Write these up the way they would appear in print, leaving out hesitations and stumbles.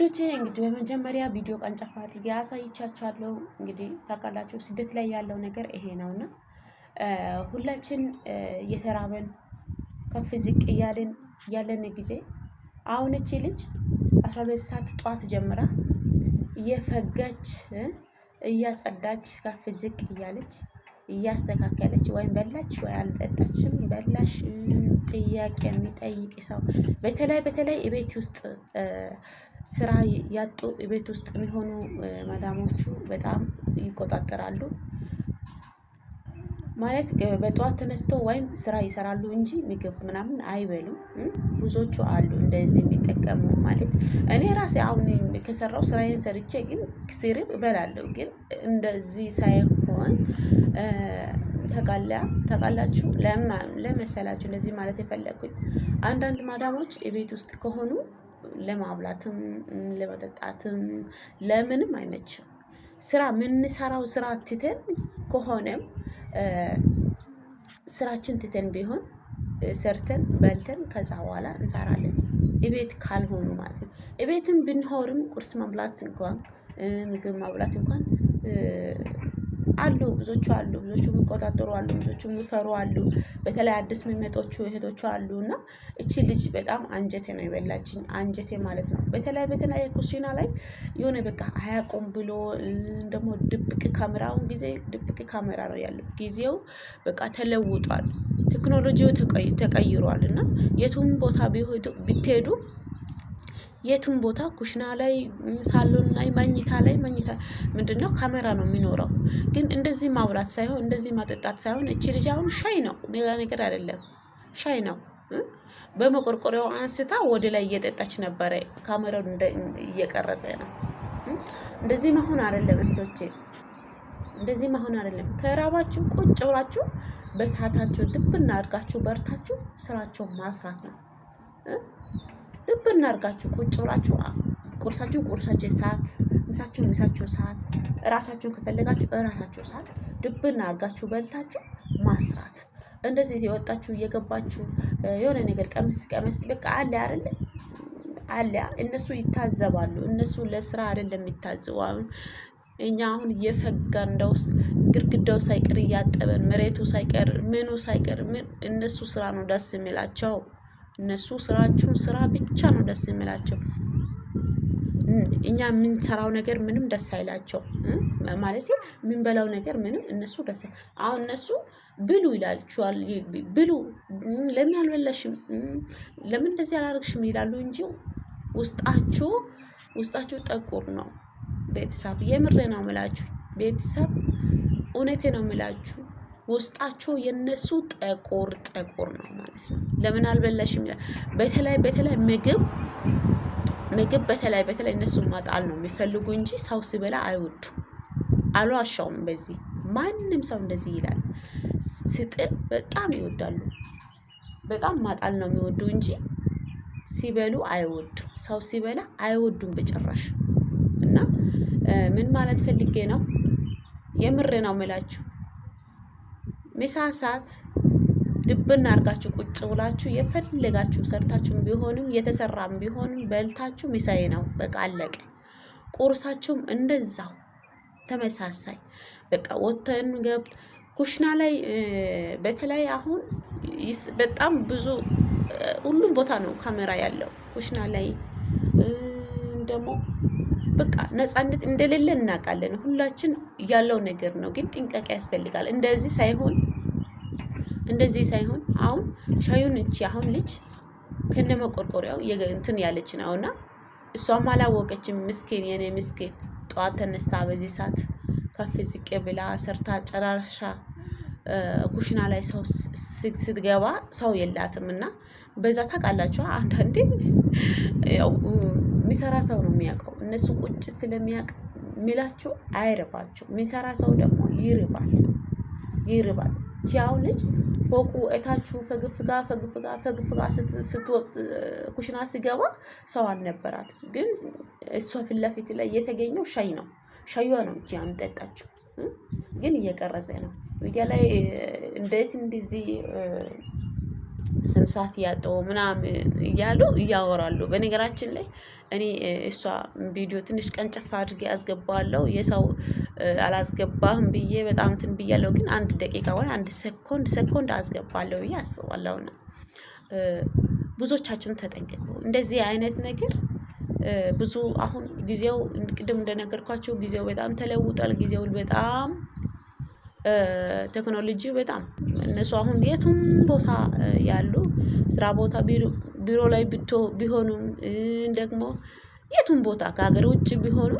ውዶቼ እንግዲህ በመጀመሪያ ቪዲዮ ቀንጨፍ አድርጌ አሳይቻችኋለሁ። እንግዲህ ታውቃላችሁ ስደት ላይ ያለው ነገር ይሄ ነውና ሁላችን እየተራበን ከፍ ዝቅ እያልን ያለን ጊዜ አሁን እቺ ልጅ 12 ሰዓት ጧት ጀምራ እየፈጋች እያጸዳች ከፍ ዝቅ እያለች እያስተካከለች ወይም በላች ወይ አልጠጣችም በላሽ ጥያቄ የሚጠይቅ ሰው በተለይ ቤት ውስጥ ስራ ያጡ ቤት ውስጥ የሚሆኑ ማዳሞቹ በጣም ይቆጣጠራሉ። ማለት በጧት ተነስቶ ወይም ስራ ይሰራሉ እንጂ ምግብ ምናምን አይበሉም። ብዙዎቹ አሉ እንደዚህ የሚጠቀሙ ማለት እኔ ራሴ አሁን ከሰራው ስራዬን ሰርቼ ግን ሲርብ እበላለሁ። ግን እንደዚህ ሳይሆን ተቃላችሁ ለመሰላችሁ እንደዚህ ማለት የፈለኩኝ አንዳንድ ማዳሞች ቤት ውስጥ ከሆኑ ለማብላትም ለመጠጣትም ለምንም አይመችም። ስራ የምንሰራው ስራ ትተን ከሆነም ስራችን ትተን ቢሆን ሰርተን በልተን ከዛ በኋላ እንሰራለን። እቤት ካልሆኑ ማለት ነው። እቤትም ብንሆንም ቁርስ መብላት እንኳን ምግብ ማብላት እንኳን አሉ ብዙዎቹ የሚቆጣጠሩ አሉ፣ ብዙዎቹ የሚፈሩ አሉ። በተለይ አዲስ የሚመጦቹ እህቶቹ አሉ እና እቺ ልጅ በጣም አንጀቴ ነው የበላችኝ፣ አንጀቴ ማለት ነው። በተለይ ኩሽና ላይ የሆነ በቃ አያውቁም ብሎ ደግሞ ድብቅ ካሜራውን ጊዜ ድብቅ ካሜራ ነው ያለው። ጊዜው በቃ ተለውጧል፣ ቴክኖሎጂው ተቀይሯል እና የቱም ቦታ ብትሄዱ የቱም ቦታ ኩሽና ላይ ሳሎን ላይ መኝታ ምንድነው ካሜራ ነው የሚኖረው። ግን እንደዚህ ማብራት ሳይሆን እንደዚህ ማጠጣት ሳይሆን እቺ ልጅ አሁን ሻይ ነው ሌላ ነገር አይደለም፣ ሻይ ነው። በመቆርቆሪያው አንስታ ወደ ላይ እየጠጣች ነበረ። ካሜራው እየቀረጸ ነው። እንደዚህ መሆን አይደለም እህቶቼ፣ እንደዚህ መሆን አይደለም። ከራባችሁ ቁጭ ብላችሁ በሰዓታችሁ ድብና አድርጋችሁ በርታችሁ ስራቸውን ማስራት ነው። ድብና አድርጋችሁ ቁጭ ብላችሁ ቁርሳችሁ ሰዓት፣ ምሳችሁ ሰዓት፣ እራታችሁን ከፈለጋችሁ እራታችሁ ሰዓት ድብና አድርጋችሁ በልታችሁ ማስራት። እንደዚህ የወጣችሁ እየገባችሁ የሆነ ነገር ቀመስ በቃ አለ አይደል አለ። እነሱ ይታዘባሉ። እነሱ ለስራ አይደለም የሚታዘቡ። እኛ አሁን እየፈጋን እንደውስ ግድግዳው ሳይቀር እያጠበን መሬቱ ሳይቀር ምኑ ሳይቀር እነሱ ስራ ነው ደስ የሚላቸው። እነሱ ስራችሁን ስራ ብቻ ነው ደስ የሚላቸው። እኛ የምንሰራው ነገር ምንም ደስ አይላቸው ማለት የምንበላው ነገር ምንም እነሱ ደስ አሁን እነሱ ብሉ ይላችኋል። ብሉ ለምን አልበላሽም፣ ለምን እንደዚህ አላደርግሽም ይላሉ እንጂ ውስጣችሁ ጠቁር ነው። ቤተሰብ የምሬ ነው የምላችሁ፣ ቤተሰብ እውነቴ ነው የምላችሁ። ውስጣቸው የነሱ ጠቁር ነው ማለት ነው። ለምን አልበላሽም ይላል። በተለይ ምግብ በተለይ እነሱ ማጣል ነው የሚፈልጉ እንጂ ሰው ሲበላ አይወዱ። አልዋሻውም። በዚህ ማንም ሰው እንደዚህ ይላል። ሲጥል በጣም ይወዳሉ። በጣም ማጣል ነው የሚወዱ እንጂ ሲበሉ አይወዱ። ሰው ሲበላ አይወዱም በጭራሽ። እና ምን ማለት ፈልጌ ነው፣ የምሬ ነው የምላችሁ። ምሳ ሰዓት ድብና አድርጋችሁ ቁጭ ብላችሁ የፈለጋችሁ ሰርታችሁም ቢሆንም የተሰራም ቢሆንም በልታችሁ ምሳዬ ነው በቃ አለቀ። ቁርሳችሁም እንደዛው ተመሳሳይ በቃ ወተን ገብት ኩሽና ላይ በተለይ አሁን በጣም ብዙ ሁሉም ቦታ ነው ካሜራ ያለው ኩሽና ላይ ደግሞ በቃ ነፃነት እንደሌለ እናውቃለን። ሁላችን ያለው ነገር ነው፣ ግን ጥንቃቄ ያስፈልጋል። እንደዚህ ሳይሆን አሁን ሻዩን እቺ አሁን ልጅ ከነመቆርቆሪያው እንትን ያለች ነውና እሷም አላወቀችም። ምስኪን የኔ ምስኪን ጧት ተነስታ በዚህ ሰዓት ከፍ ዝቅ ብላ ሰርታ ጨራርሻ ኩሽና ላይ ሰው ስትገባ ሰው የላትም እና በዛ ታውቃላችሁ። አንዳንዴ ያው የሚሰራ ሰው ነው የሚያውቀው። እነሱ ቁጭ ስለሚያውቅ ሚላችሁ አይርባችሁ። የሚሰራ ሰው ደግሞ ይርባል። ቻው ልጅ ፎቁ እታችሁ ፈግፍጋ ስትወጥ ኩሽና ሲገባ ሰው አልነበራት። ግን እሷ ፊት ለፊት ላይ የተገኘው ሻይ ነው። ሻይዋ ነው እንጂ አምጠጣችሁ። ግን እየቀረጸ ነው ሚዲያ ላይ እንዴት እንደዚህ ስንሳት ያጠው ምናምን እያሉ እያወራሉ። በነገራችን ላይ እኔ እሷ ቪዲዮ ትንሽ ቀንጨፍ አድርጌ አስገባዋለሁ። የሰው አላስገባህም ብዬ በጣም እንትን ብያለሁ፣ ግን 1 ደቂቃ ወይ 1 ሰኮንድ አስገባለሁ ብዬ አስባለሁና ብዙዎቻችሁን ተጠንቀቁ። እንደዚህ አይነት ነገር ብዙ አሁን ጊዜው ቅድም እንደነገርኳቸው ጊዜው በጣም ተለውጧል። ጊዜው በጣም ቴክኖሎጂ በጣም እነሱ አሁን የቱም ቦታ ያሉ ስራ ቦታ ቢሮ ላይ ቢሆኑም ደግሞ የቱም ቦታ ከሀገር ውጭ ቢሆኑ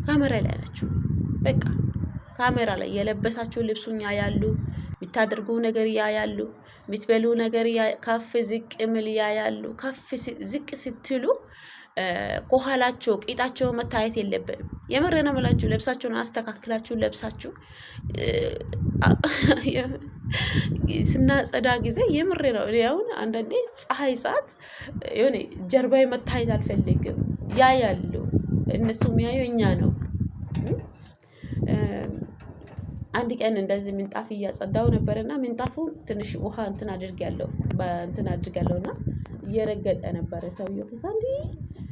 ካሜራ ላይ ናቸው። በቃ ካሜራ ላይ የለበሳችሁ ልብሱኛ ያሉ የምታደርጉ ነገር ያያሉ፣ የምትበሉ ነገር ከፍ ዝቅ ምል ያያሉ። ከፍ ዝቅ ስትሉ ከኋላቸው ቂጣቸው መታየት የለብንም። የምር ነው የምላችሁ። ልብሳችሁን አስተካክላችሁ ለብሳችሁ ስናጸዳ ጊዜ የምር ነው። እኔ አሁን አንዳንዴ ፀሐይ ሰዓት የሆነ ጀርባዬ መታየት አልፈልግም። ያያሉ እነሱ የሚያዩ እኛ ነው። አንድ ቀን እንደዚህ ምንጣፍ እያጸዳው ነበርና ምንጣፉ ትንሽ ውሃ እንትን አድርጋለሁና እየረገጠ ነበር ሰውየው። ከዛ እንዴ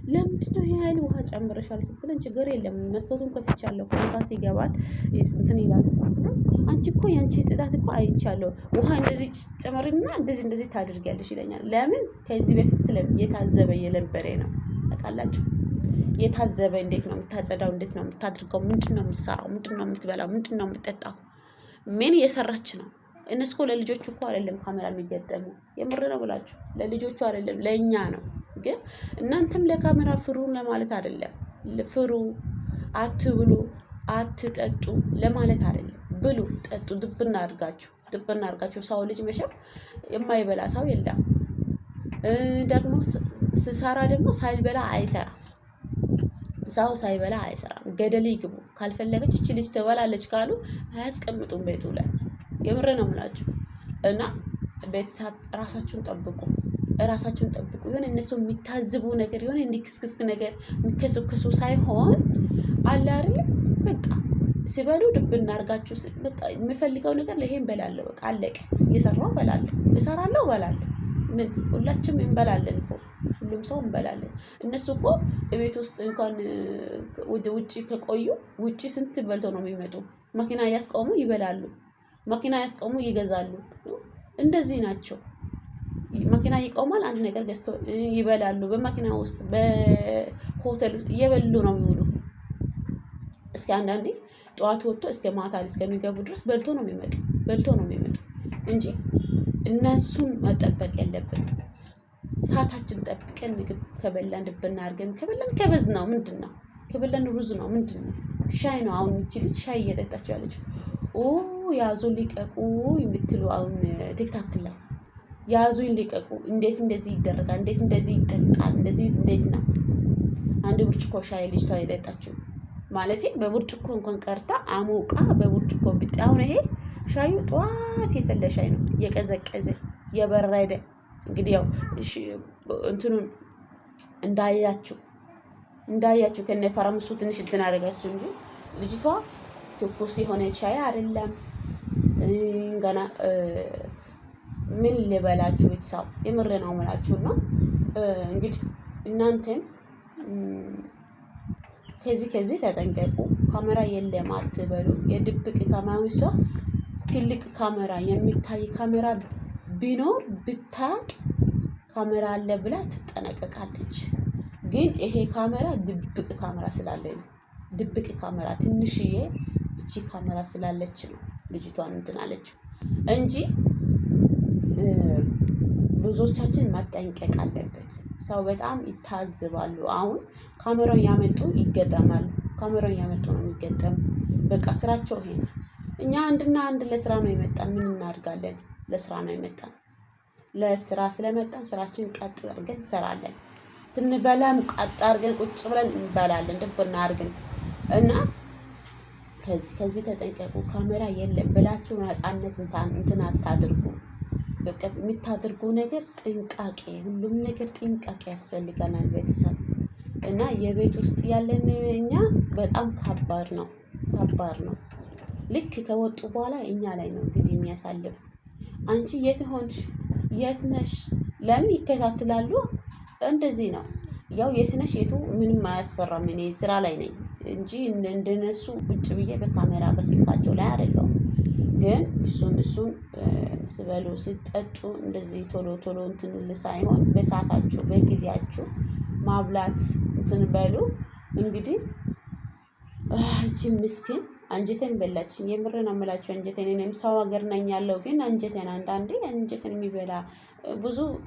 ለምንድነው ይሄ ያህል ውሃ ጨምረሻል ስትለኝ፣ ችግር የለም መስኮቱን ከፍቻለሁ ንፋስ ይገባል እንትን ይላል። አንቺ እኮ ያንቺ ጽዳት እኮ አይቻለሁ፣ ውሃ እንደዚህ ጨመሪና እንደዚህ ታድርጊያለሽ ይለኛል። ለምን ከዚህ በፊት የታዘበ የነበረ ነው። ታውቃላችሁ፣ የታዘበ እንዴት ነው የምታጸዳው፣ እንዴት ነው የምታድርገው፣ ምንድነው የምትሰራው፣ ምንድነው የምትበላው፣ ምንድነው የምትጠጣው፣ ምን እየሰራች ነው። እነሱ እኮ ለልጆቹ እኮ አይደለም ካሜራ የሚገጠሙ። የምር ነው ብላችሁ ለልጆቹ አይደለም ለእኛ ነው። ግን እናንተም ለካሜራ ፍሩ ለማለት አይደለም። ፍሩ፣ አትብሉ፣ አትጠጡ ለማለት አይደለም። ብሉ፣ ጠጡ፣ ድብና አድርጋችሁ። ሰው ልጅ መቼም የማይበላ ሰው የለም። ደግሞ ስሰራ ደግሞ ሳይበላ አይሰራም። ሰው ሳይበላ አይሰራም። ገደል ይግቡ። ካልፈለገች እቺ ልጅ ትበላለች ካሉ አያስቀምጡም ቤቱ ላይ። የምር ነው የምላችሁ። እና ቤተሰብ ራሳችሁን ጠብቁ። የሆነ እነሱ የሚታዝቡ ነገር የሆነ እንዲክስክስ ነገር የሚከሱከሱ ሳይሆን አለ አይደል፣ በቃ ሲበሉ ድብና አድርጋችሁ በቃ የሚፈልገው ነገር ለይሄን በላለሁ። በቃ አለቀ። እሰራለሁ በላለሁ። ምን ሁላችንም እንበላለን እኮ፣ ሁሉም ሰው እንበላለን። እነሱ እኮ ቤት ውስጥ እንኳን ወደ ውጪ ከቆዩ ውጪ ስንት በልቶ ነው የሚመጡ? መኪና ያስቆሙ ይበላሉ፣ መኪና ያስቆሙ ይገዛሉ። እንደዚህ ናቸው። መኪና ይቆማል፣ አንድ ነገር ገዝቶ ይበላሉ። በመኪና ውስጥ በሆቴል ውስጥ እየበሉ ነው የሚውሉ። እስከ አንዳንዴ ጠዋት ወጥቶ እስከ ማታ እስከሚገቡ ድረስ በልቶ ነው የሚመጡ እንጂ እነሱን መጠበቅ የለብንም። ሰዓታችን ጠብቀን ምግብ ከበላን ድብና አድርገን ከበዝ ነው ምንድን ነው ከበላን ሩዝ ነው ምንድን ነው ሻይ ነው። አሁን ይቺ ልጅ ሻይ እየጠጣችው ያለችው ያዙ ሊቀቁ የምትሉ አሁን ቲክታክ ላይ ያዙኝ ሊቀቁ፣ እንዴት እንደዚህ ይደረጋል፣ እንዴት እንደዚህ ይጠጣል፣ እንዴት ነው? አንድ ብርጭቆ ሻይ ልጅቷ የጠጣችው ማለት በብርጭቆ እንኳን ቀርታ አሞቃ በብርጭቆ ብቻ። አሁን ይሄ ሻዩ ጠዋት የፈለ ሻይ ነው፣ የቀዘቀዘ የበረደ። እንግዲህ ያው እንትኑን እንዳያችሁ ከነፈረምሱ ትንሽ እንትን አደረጋችሁ እንጂ ልጅቷ ትኩስ የሆነ ሻይ አይደለም። ገና ምን ልበላችሁ ቤተሰብ፣ የምር ነው የምላችሁ። ነው እንግዲህ እናንተም ከዚህ ተጠንቀቁ። ካሜራ የለም አትበሉ። የድብቅ ካሜራ ትልቅ ካሜራ የሚታይ ካሜራ ቢኖር ብታቅ ካሜራ አለ ብላ ትጠነቀቃለች። ግን ይሄ ካሜራ ድብቅ ካሜራ ስላለ ነው። ድብቅ ካሜራ ትንሽዬ እቺ ካሜራ ስላለች ነው ልጅቷን እንትን አለችው እንጂ ብዙዎቻችን መጠንቀቅ አለበት። ሰው በጣም ይታዝባሉ። አሁን ካሜራውን ያመጡ ይገጠማሉ። ካሜራውን ያመጡ ነው የሚገጠሙ። በቃ ስራቸው ይሄ ነው። እኛ አንድ ለስራ ነው የመጣን። ምን እናድርጋለን? ለስራ ነው የመጣን። ለስራ ስለመጣን ስራችን ቀጥ አድርገን እንሰራለን። ስንበላም ቀጥ አድርገን ቁጭ ብለን እንበላለን። ድብና አድርገን እና ከዚህ ተጠንቀቁ። ካሜራ የለም ብላችሁ ነፃነት እንትን አታድርጉ። በቃ የምታደርጉ ነገር ጥንቃቄ፣ ሁሉም ነገር ጥንቃቄ ያስፈልገናል ቤተሰብ። እና የቤት ውስጥ ያለን እኛ በጣም ከባድ ነው። ልክ ከወጡ በኋላ እኛ ላይ ነው ጊዜ የሚያሳልፍ። አንቺ የት ሆንሽ? የት ነሽ ለምን ይከታተላሉ? እንደዚህ ነው። ያው የት ነሽ የቱ ምንም አያስፈራም። እኔ ስራ ላይ ነኝ እንጂ እንደነሱ ቁጭ ብዬ በካሜራ በስልካቸው ላይ አይደለሁም። ግን እሱን ስበሉ ሲጠጡ እንደዚህ ቶሎ ቶሎ እንትን ሳይሆን በሰዓታችሁ በጊዜያችሁ ማብላት እንትን በሉ። እንግዲህ እቺ ምስኪን አንጀቴን በላችኝ። የምርን አምላችሁ አንጀቴን። እኔም ሰው ሀገር ነኝ ያለው ግን አንጀቴን አንዳንዴ አንጀቴን የሚበላ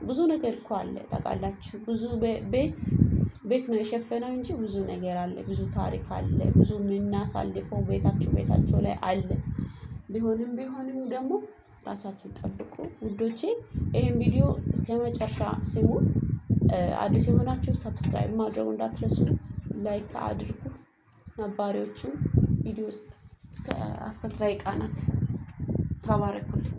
ብዙ ነገር እኮ አለ ታውቃላችሁ። ብዙ ቤት ነው የሸፈነው እንጂ ብዙ ነገር አለ፣ ብዙ ታሪክ አለ፣ ብዙ የምናሳልፈው ቤታቸው ላይ አለ። ቢሆንም ደግሞ ራሳችሁ ጠብቁ ውዶቼ። ይሄን ቪዲዮ እስከ መጨረሻ ስሙ። አዲስ የሆናችሁ ሰብስክራይብ ማድረግ እንዳትረሱ፣ ላይክ አድርጉ። ነባሪዎቹ ቪዲዮ እስከ 10 ደቂቃ ናት። ተባረኩልኝ።